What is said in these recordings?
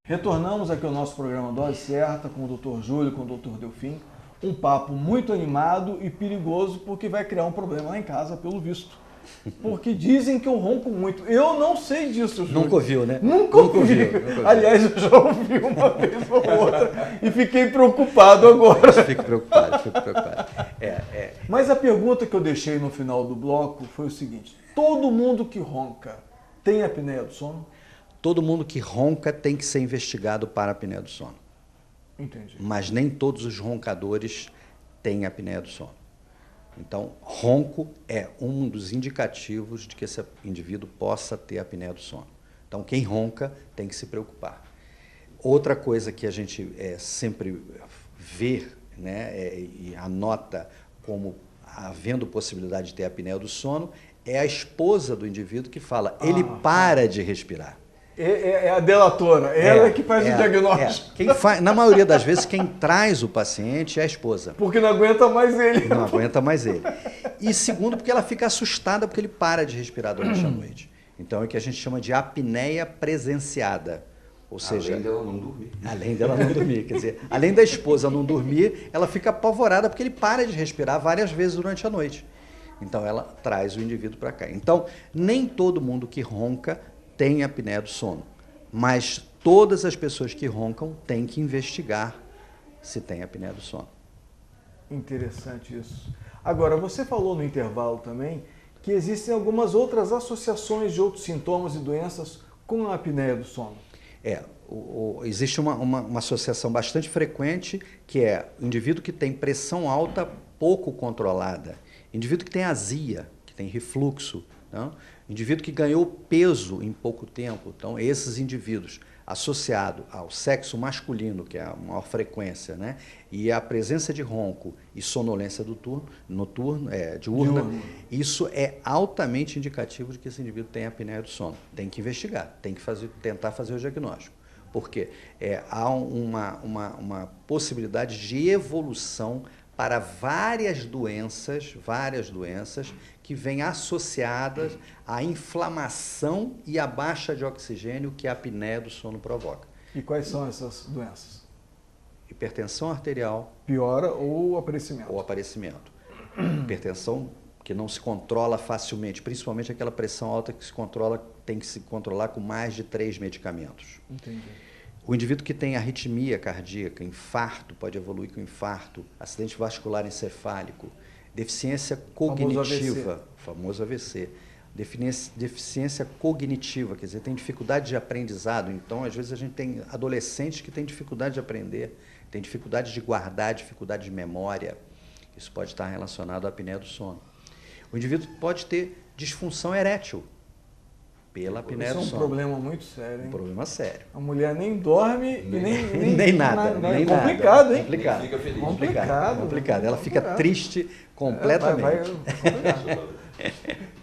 Retornamos aqui ao nosso programa Dose Certa com o Dr. Júlio, com o Dr. Delfim. Um papo muito animado e perigoso porque vai criar um problema lá em casa, pelo visto. Porque dizem que eu ronco muito. Eu não sei disso, Júlio. Nunca ouviu, né? Nunca ouvi. Aliás, eu já ouvi uma vez ou outra e fiquei preocupado agora. Fico preocupado. Mas a pergunta que eu deixei no final do bloco foi o seguinte: todo mundo que ronca tem apneia do sono? Todo mundo que ronca tem que ser investigado para apneia do sono. Entendi. Mas nem todos os roncadores têm apneia do sono. Então, ronco é um dos indicativos de que esse indivíduo possa ter apneia do sono. Então, quem ronca tem que se preocupar. Outra coisa que a gente sempre vê, né, e anota como havendo possibilidade de ter apneia do sono é a esposa do indivíduo que fala, ele para de respirar. É a delatora, ela que faz o diagnóstico. Na maioria das vezes, quem traz o paciente é a esposa. Porque não aguenta mais ele. Não aguenta mais ele. E segundo, porque ela fica assustada porque ele para de respirar durante a noite. Então, é o que a gente chama de apneia presenciada. Ou seja, além dela não dormir. Além dela não dormir. Quer dizer, além da esposa não dormir, ela fica apavorada porque ele para de respirar várias vezes durante a noite. Então, ela traz o indivíduo para cá. Então, nem todo mundo que ronca tem apneia do sono, mas todas as pessoas que roncam têm que investigar se tem apneia do sono. Interessante isso. Agora, você falou no intervalo também que existem algumas outras associações de outros sintomas e doenças com a apneia do sono. Existe uma associação bastante frequente, que é o indivíduo que tem pressão alta pouco controlada, indivíduo que tem azia, que tem refluxo, não? Indivíduo que ganhou peso em pouco tempo. Então, esses indivíduos, associado ao sexo masculino, que é a maior frequência, né? E a presença de ronco e sonolência diurna, isso é altamente indicativo de que esse indivíduo tem apneia do sono. Tem que investigar, tem que tentar fazer o diagnóstico. Porque há uma possibilidade de evolução para várias doenças que vêm associadas à inflamação e à baixa de oxigênio que a apneia do sono provoca. E quais são essas doenças? Hipertensão arterial. Piora ou aparecimento? Hipertensão que não se controla facilmente, principalmente aquela pressão alta que tem que se controlar com mais de 3 medicamentos. Entendi. O indivíduo que tem arritmia cardíaca, infarto, pode evoluir com infarto, acidente vascular encefálico, deficiência cognitiva, famoso AVC, deficiência cognitiva, quer dizer, tem dificuldade de aprendizado. Então, às vezes, a gente tem adolescentes que têm dificuldade de aprender, tem dificuldade de guardar, dificuldade de memória. Isso pode estar relacionado à apneia do sono. O indivíduo pode ter disfunção erétil pela apneia do sono. Isso é um problema muito sério, hein? Um problema sério. A mulher nem dorme nem nada. É complicado, hein? Complicado. Nem fica feliz. Complicado. Ela fica triste completamente.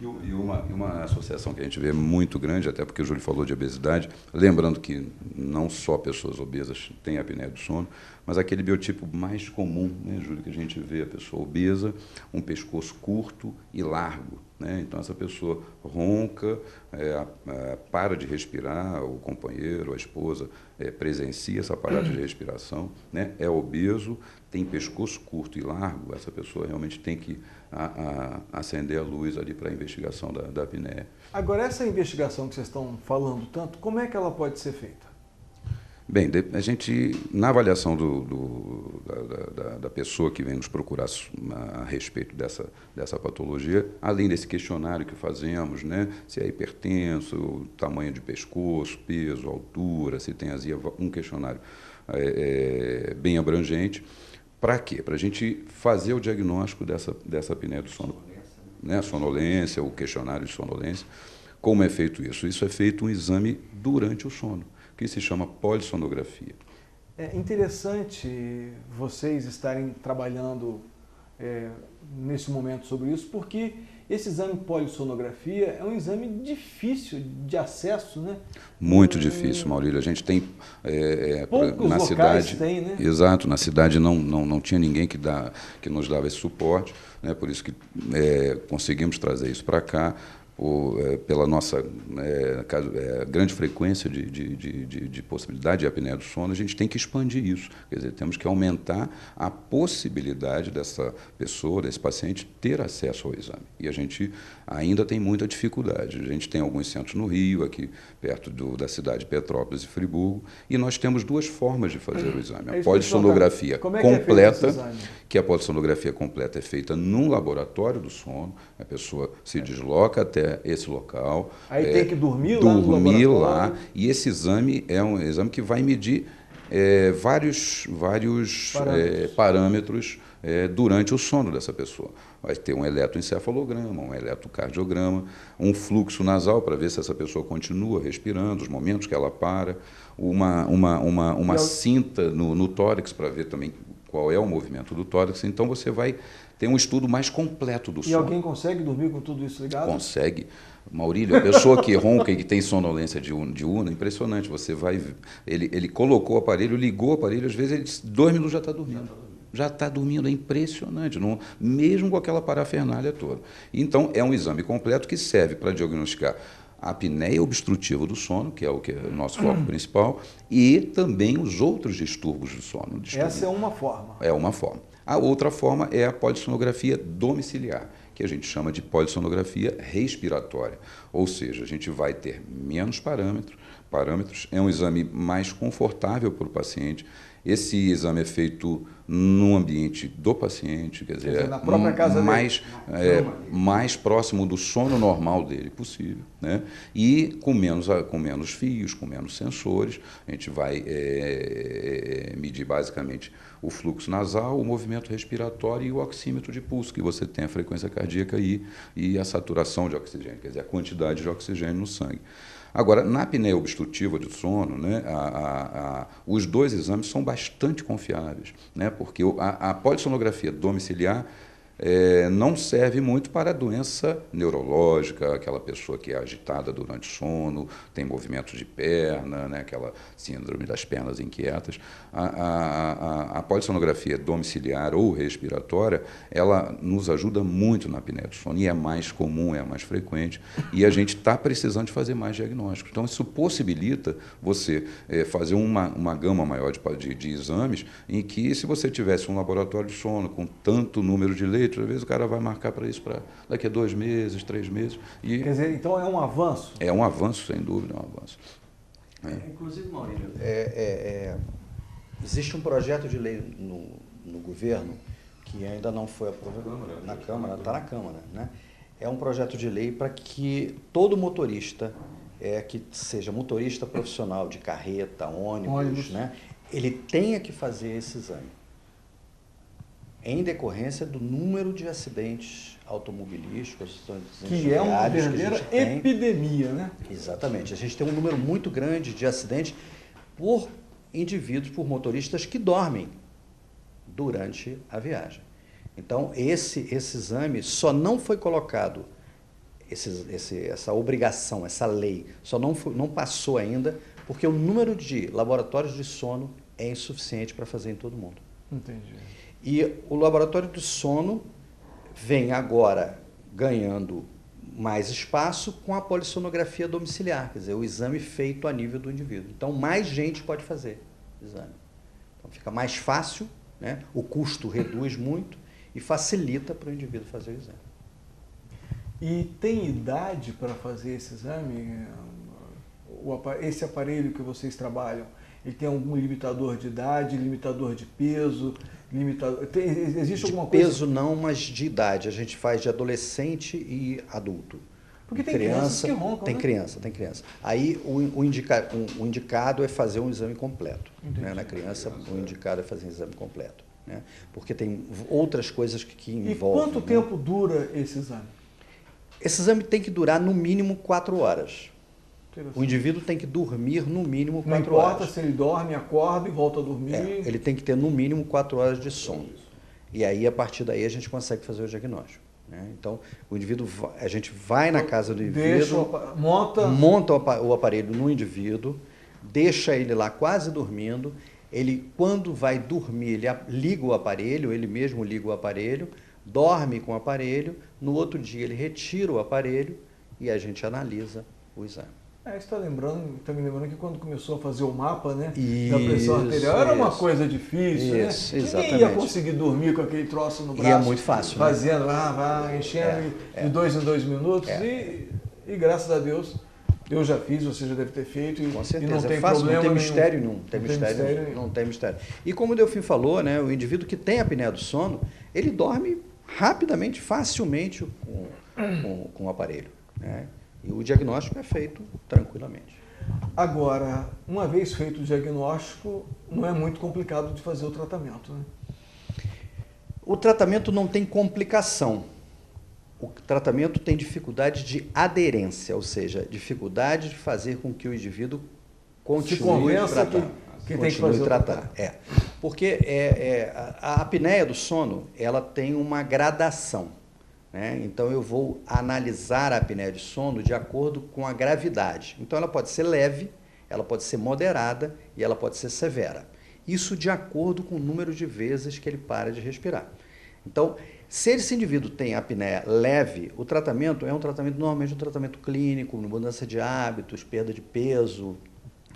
E uma associação que a gente vê muito grande, até porque o Júlio falou de obesidade, lembrando que não só pessoas obesas têm apneia do sono, mas aquele biotipo mais comum, né, Júlio, que a gente vê a pessoa obesa, um pescoço curto e largo. Né? Então, essa pessoa ronca, para de respirar, o companheiro, a esposa presencia essa parada de respiração, né? É obeso, tem pescoço curto e largo, essa pessoa realmente tem que acender a luz ali para a investigação da apneia. Agora, essa investigação que vocês estão falando tanto, como é que ela pode ser feita? Bem, a gente, na avaliação da pessoa que vem nos procurar a respeito dessa patologia, além desse questionário que fazemos, né, se é hipertenso, tamanho de pescoço, peso, altura, se tem azia, um questionário bem abrangente. Para quê? Para a gente fazer o diagnóstico dessa apneia do sono, né, sonolência, o questionário de sonolência. Como é feito isso? Isso é feito um exame durante o sono, que se chama polissonografia. É interessante vocês estarem trabalhando nesse momento sobre isso, porque esse exame polissonografia é um exame difícil de acesso, né? Muito difícil, Maurílio. A gente tem poucos na locais cidade, tem, né? Exato, na cidade não tinha ninguém que nos dava esse suporte, né? Por isso que conseguimos trazer isso para cá. pela nossa grande frequência de possibilidade de apneia do sono, a gente tem que expandir isso. Quer dizer, temos que aumentar a possibilidade dessa pessoa, desse paciente, ter acesso ao exame. E a gente ainda tem muita dificuldade. A gente tem alguns centros no Rio, aqui perto da cidade de Petrópolis e Friburgo, e nós temos duas formas de fazer o exame. A polissonografia completa, que a polissonografia completa é feita num laboratório do sono, a pessoa se desloca até esse local. Aí tem que dormir lá no dormir laboratório. lá, e esse exame é um exame que vai medir vários parâmetros durante o sono dessa pessoa. Vai ter um eletroencefalograma, um eletrocardiograma, um fluxo nasal para ver se essa pessoa continua respirando, os momentos que ela para, uma cinta no tórax para ver também qual é o movimento do tórax. Então você vai ter um estudo mais completo do sono. E alguém consegue dormir com tudo isso ligado? Consegue. Maurílio, a pessoa que ronca e que tem sonolência diurna, impressionante. Você vai, ele colocou o aparelho, ligou o aparelho, às vezes ele 2 minutos já está dormindo. Já está dormindo, é impressionante, mesmo com aquela parafernália toda. Então, é um exame completo que serve para diagnosticar a apneia obstrutiva do sono, que é o nosso foco principal, e também os outros distúrbios do sono. Essa é uma forma. É uma forma. A outra forma é a polissonografia domiciliar, que a gente chama de polissonografia respiratória. Ou seja, a gente vai ter menos parâmetros, é um exame mais confortável para o paciente. Esse exame é feito no ambiente do paciente, quer dizer, na própria casa mais próximo do sono normal dele possível, né? E com menos fios, com menos sensores. A gente vai medir basicamente o fluxo nasal, o movimento respiratório e o oxímetro de pulso, que você tem a frequência cardíaca e a saturação de oxigênio, quer dizer, a quantidade de oxigênio no sangue. Agora, na apneia obstrutiva do sono, né, os dois exames são bastante confiáveis, né, porque a polissonografia domiciliar não serve muito para a doença neurológica, aquela pessoa que é agitada durante o sono, tem movimentos de perna, né, aquela síndrome das pernas inquietas. A polissonografia domiciliar ou respiratória, ela nos ajuda muito na apneia do sono, e é mais comum, é mais frequente, e a gente está precisando de fazer mais diagnósticos. Então, isso possibilita você fazer uma gama maior de exames, em que, se você tivesse um laboratório de sono com tanto número de leitos, às vezes o cara vai marcar para isso para daqui a 2 meses, 3 meses. Quer dizer, então é um avanço? É um avanço, sem dúvida, é um avanço. Inclusive, Maurílio, existe um projeto de lei no governo que ainda não foi aprovado na Câmara, está na Câmara, né? É um projeto de lei para que todo motorista, que seja motorista profissional de carreta, ônibus, né, ele tenha que fazer esse exame, em decorrência do número de acidentes automobilísticos, que é uma verdadeira epidemia, né? Exatamente. A gente tem um número muito grande de acidentes por indivíduos, por motoristas que dormem durante a viagem. Então, esse exame só não foi colocado, essa obrigação, essa lei, só não passou ainda, porque o número de laboratórios de sono é insuficiente para fazer em todo mundo. Entendi. E o laboratório do sono vem agora ganhando mais espaço com a polissonografia domiciliar, quer dizer, o exame feito a nível do indivíduo. Então, mais gente pode fazer o exame. Então, fica mais fácil, né? O custo reduz muito e facilita para o indivíduo fazer o exame. E tem idade para fazer esse exame? Esse aparelho que vocês trabalham, ele tem algum limitador de idade, limitador de peso? Existe alguma coisa? De peso não, mas de idade. A gente faz de adolescente e adulto. Porque tem crianças que roncam, tem criança. Aí o indicado é fazer um exame completo. Né? Na criança, o indicado é fazer um exame completo. Né? Porque tem outras coisas que envolvem. E quanto tempo dura esse exame? Esse exame tem que durar no mínimo 4 horas. O indivíduo tem que dormir no mínimo 4 horas. Não importa se ele dorme, acorda e volta a dormir. Ele tem que ter no mínimo 4 horas de sono. E aí, a partir daí, a gente consegue fazer o diagnóstico. Né? Então, a gente vai na casa do indivíduo, monta o aparelho no indivíduo, deixa ele lá quase dormindo. Ele, quando vai dormir, ele liga o aparelho, ele mesmo liga o aparelho, dorme com o aparelho, no outro dia ele retira o aparelho e a gente analisa o exame. Está me lembrando que quando começou a fazer o mapa, né, da pressão arterial, era uma coisa difícil, né? Exatamente. Ninguém ia conseguir dormir com aquele troço no braço. E é muito fácil, fazendo, enchendo de 2 em 2 minutos. E graças a Deus, eu já fiz, você já deve ter feito. Com certeza, e não tem fácil, problema não tem mistério nenhum. Não tem mistério. E como o Delfim falou, né, o indivíduo que tem apneia do sono, ele dorme rapidamente, facilmente com o aparelho, né? E o diagnóstico é feito tranquilamente. Agora, uma vez feito o diagnóstico, não é muito complicado de fazer o tratamento, né? O tratamento não tem complicação. O tratamento tem dificuldade de aderência, ou seja, dificuldade de fazer com que o indivíduo continue a tratar. Que tem que fazer tratar. Porque a apneia do sono, ela tem uma gradação. Né? Então, eu vou analisar a apneia de sono de acordo com a gravidade. Então, ela pode ser leve, ela pode ser moderada e ela pode ser severa. Isso de acordo com o número de vezes que ele para de respirar. Então, se esse indivíduo tem apneia leve, o tratamento é um tratamento, normalmente um tratamento clínico, mudança de hábitos, perda de peso,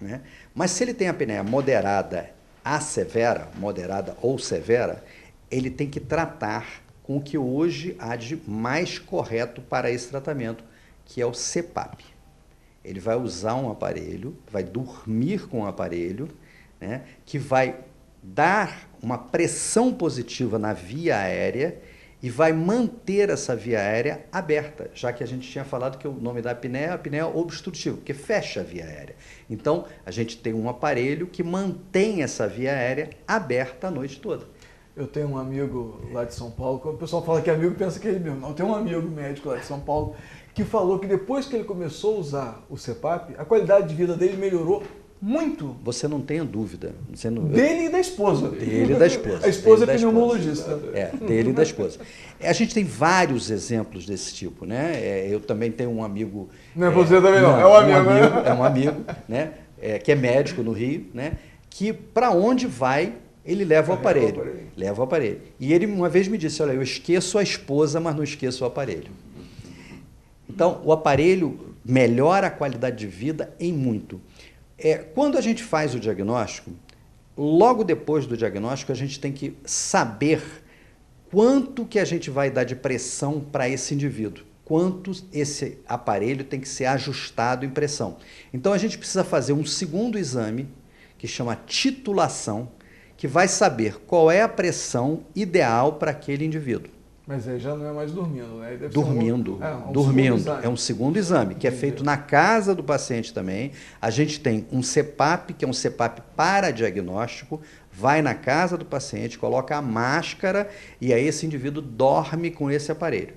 né? Mas se ele tem apneia moderada a severa, moderada ou severa, ele tem que tratar com o que hoje há de mais correto para esse tratamento, que é o CPAP. Ele vai usar um aparelho, vai dormir com o aparelho, né, que vai dar uma pressão positiva na via aérea e vai manter essa via aérea aberta, já que a gente tinha falado que o nome da apneia é apneia obstrutiva, porque fecha a via aérea. Então, a gente tem um aparelho que mantém essa via aérea aberta a noite toda. Eu tenho um amigo lá de São Paulo, quando o pessoal fala que é amigo, pensa que é ele mesmo. Eu tenho um amigo médico lá de São Paulo que falou que depois que ele começou a usar o CPAP, a qualidade de vida dele melhorou muito. Você não tenha dúvida. Dele e da esposa. Dele e da esposa. A esposa é pneumologista. Dele e da esposa. A gente tem vários exemplos desse tipo, né? Eu também tenho um amigo... Não é você também não, é um amigo. É um amigo, né? Que é médico no Rio, né? Que para onde vai... Ele leva o aparelho. Leva o aparelho. E ele uma vez me disse, olha, eu esqueço a esposa, mas não esqueço o aparelho. Então, o aparelho melhora a qualidade de vida em muito. Quando a gente faz o diagnóstico, logo depois do diagnóstico, a gente tem que saber quanto que a gente vai dar de pressão para esse indivíduo. Quanto esse aparelho tem que ser ajustado em pressão. Então, a gente precisa fazer um segundo exame, que chama titulação, que vai saber qual é a pressão ideal para aquele indivíduo. Mas aí já não é mais dormindo, né? Dormindo. É um segundo exame, que é feito na casa do paciente também. A gente tem um CPAP, que é um CPAP para diagnóstico, vai na casa do paciente, coloca a máscara e aí esse indivíduo dorme com esse aparelho.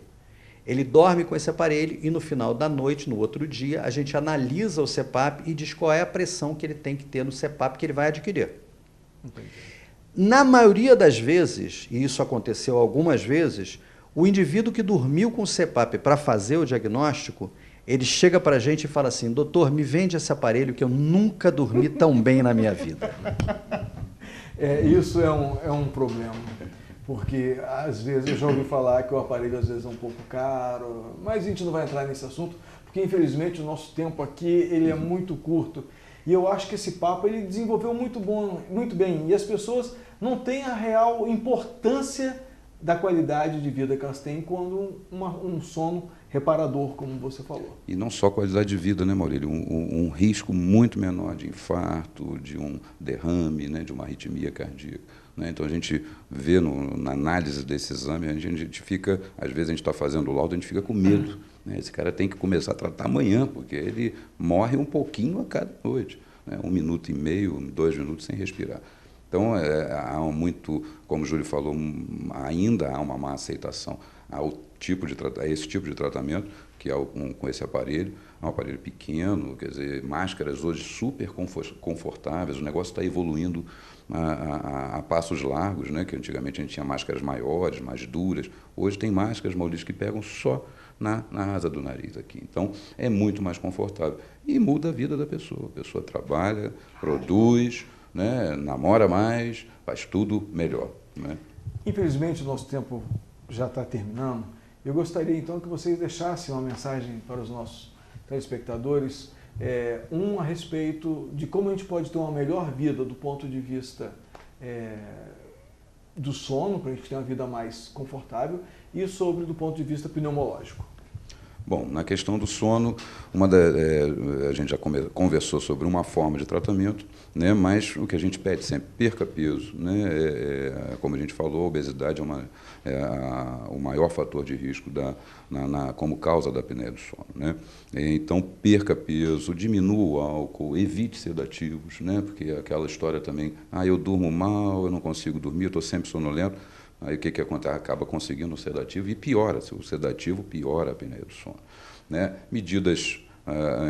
Ele dorme com esse aparelho e no final da noite, no outro dia, a gente analisa o CPAP e diz qual é a pressão que ele tem que ter no CPAP que ele vai adquirir. Entendi. Na maioria das vezes, e isso aconteceu algumas vezes, o indivíduo que dormiu com o CPAP para fazer o diagnóstico, ele chega para a gente e fala assim, doutor, me vende esse aparelho que eu nunca dormi tão bem na minha vida. Isso é um problema, porque às vezes eu já ouvi falar que o aparelho às vezes é um pouco caro, mas a gente não vai entrar nesse assunto, porque infelizmente o nosso tempo aqui ele é muito curto. E eu acho que esse papo ele desenvolveu muito bem. E as pessoas não têm a real importância da qualidade de vida que elas têm quando um sono reparador, como você falou. E não só qualidade de vida, né, Maurílio? Um risco muito menor de infarto, de um derrame, né, de uma arritmia cardíaca. Né? Então, a gente vê na análise desse exame, a gente fica, às vezes a gente está fazendo o laudo, a gente fica com medo. Né? Esse cara tem que começar a tratar amanhã, porque ele morre um pouquinho a cada noite. Né? 1 minuto e meio, 2 minutos sem respirar. Então, há muito, como o Júlio falou, ainda há uma má aceitação a esse tipo de tratamento, que é com esse aparelho. É um aparelho pequeno, quer dizer, máscaras hoje super confortáveis, o negócio está evoluindo a passos largos, né? Que antigamente a gente tinha máscaras maiores, mais duras. Hoje tem máscaras, Maurício, que pegam só na asa do nariz aqui. Então, é muito mais confortável. E muda a vida da pessoa. A pessoa trabalha, produz, né? Namora mais, faz tudo melhor. Né? Infelizmente, o nosso tempo já está terminando. Eu gostaria então que vocês deixassem uma mensagem para os nossos telespectadores, a respeito de como a gente pode ter uma melhor vida do ponto de vista do sono, para a gente ter uma vida mais confortável, e do ponto de vista pneumológico. Bom, na questão do sono, a gente já conversou sobre uma forma de tratamento, né, mas o que a gente pede sempre, perca peso. Né, como a gente falou, a obesidade é o maior fator de risco como causa da apneia do sono. Né? Então, perca peso, diminua o álcool, evite sedativos, né, porque aquela história também, eu durmo mal, eu não consigo dormir, eu estou sempre sonolento. Aí o que acontece? Acaba conseguindo o sedativo e piora. O sedativo piora a apneia do sono. Né? Medidas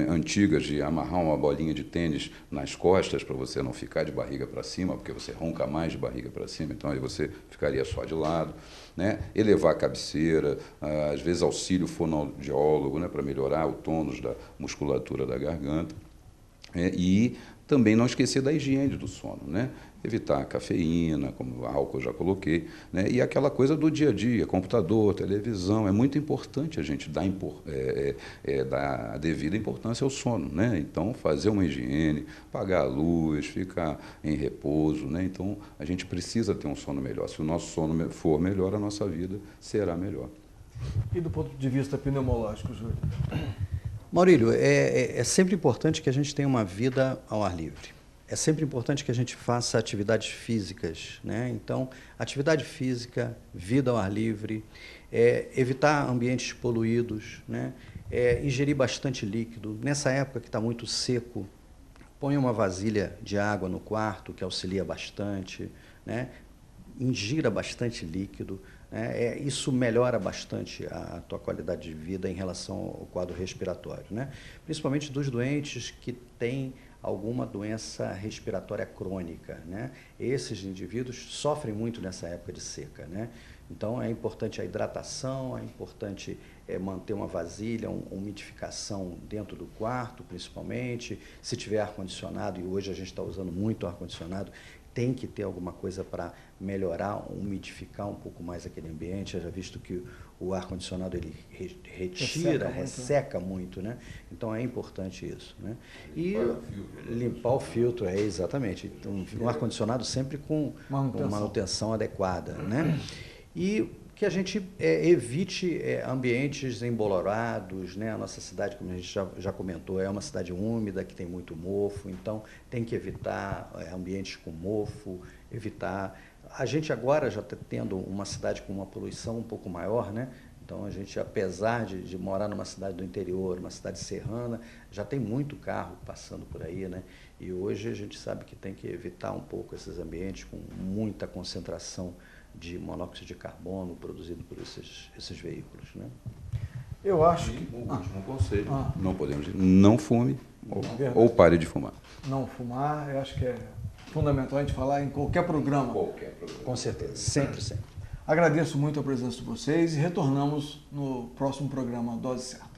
antigas de amarrar uma bolinha de tênis nas costas para você não ficar de barriga para cima, porque você ronca mais de barriga para cima, então aí você ficaria só de lado. Né? Elevar a cabeceira, às vezes auxílio fonoaudiólogo, né, para melhorar o tônus da musculatura da garganta. E também não esquecer da higiene do sono, né? Evitar a cafeína, como álcool eu já coloquei, né? E aquela coisa do dia a dia, computador, televisão, é muito importante a gente dar a devida importância ao sono, né? Então, fazer uma higiene, apagar a luz, ficar em repouso, né? Então, a gente precisa ter um sono melhor. Se o nosso sono for melhor, a nossa vida será melhor. E do ponto de vista pneumológico, Júlio? Maurílio, é sempre importante que a gente tenha uma vida ao ar livre. É sempre importante que a gente faça atividades físicas, né? Então, atividade física, vida ao ar livre, evitar ambientes poluídos, né? Ingerir bastante líquido. Nessa época que está muito seco, ponha uma vasilha de água no quarto, que auxilia bastante, né? Ingira bastante líquido. Isso melhora bastante a tua qualidade de vida em relação ao quadro respiratório, né? Principalmente dos doentes que têm alguma doença respiratória crônica, né? Esses indivíduos sofrem muito nessa época de seca, né? Então é importante a hidratação, é importante manter uma vasilha, uma umidificação dentro do quarto, principalmente. Se tiver ar-condicionado, e hoje a gente está usando muito ar-condicionado, tem que ter alguma coisa para melhorar, umidificar um pouco mais aquele ambiente. Já visto que o ar-condicionado ele resseca muito, né? Então é importante isso, né? E limpar o filtro, exatamente. Então, um ar-condicionado sempre com manutenção adequada, né? E que a gente evite ambientes embolorados, né? A nossa cidade, como a gente já comentou, é uma cidade úmida, que tem muito mofo, então tem que evitar ambientes com mofo, evitar... A gente agora já está tendo uma cidade com uma poluição um pouco maior, né? Então a gente, apesar de morar numa cidade do interior, uma cidade serrana, já tem muito carro passando por aí, né? E hoje a gente sabe que tem que evitar um pouco esses ambientes com muita concentração de monóxido de carbono produzido por esses veículos, né? Eu acho que... O último conselho, não podemos dizer, não fume ou pare de fumar. Não fumar, eu acho que é fundamental a gente falar em qualquer programa. Com certeza, sempre, sempre. Agradeço muito a presença de vocês e retornamos no próximo programa Dose Certa.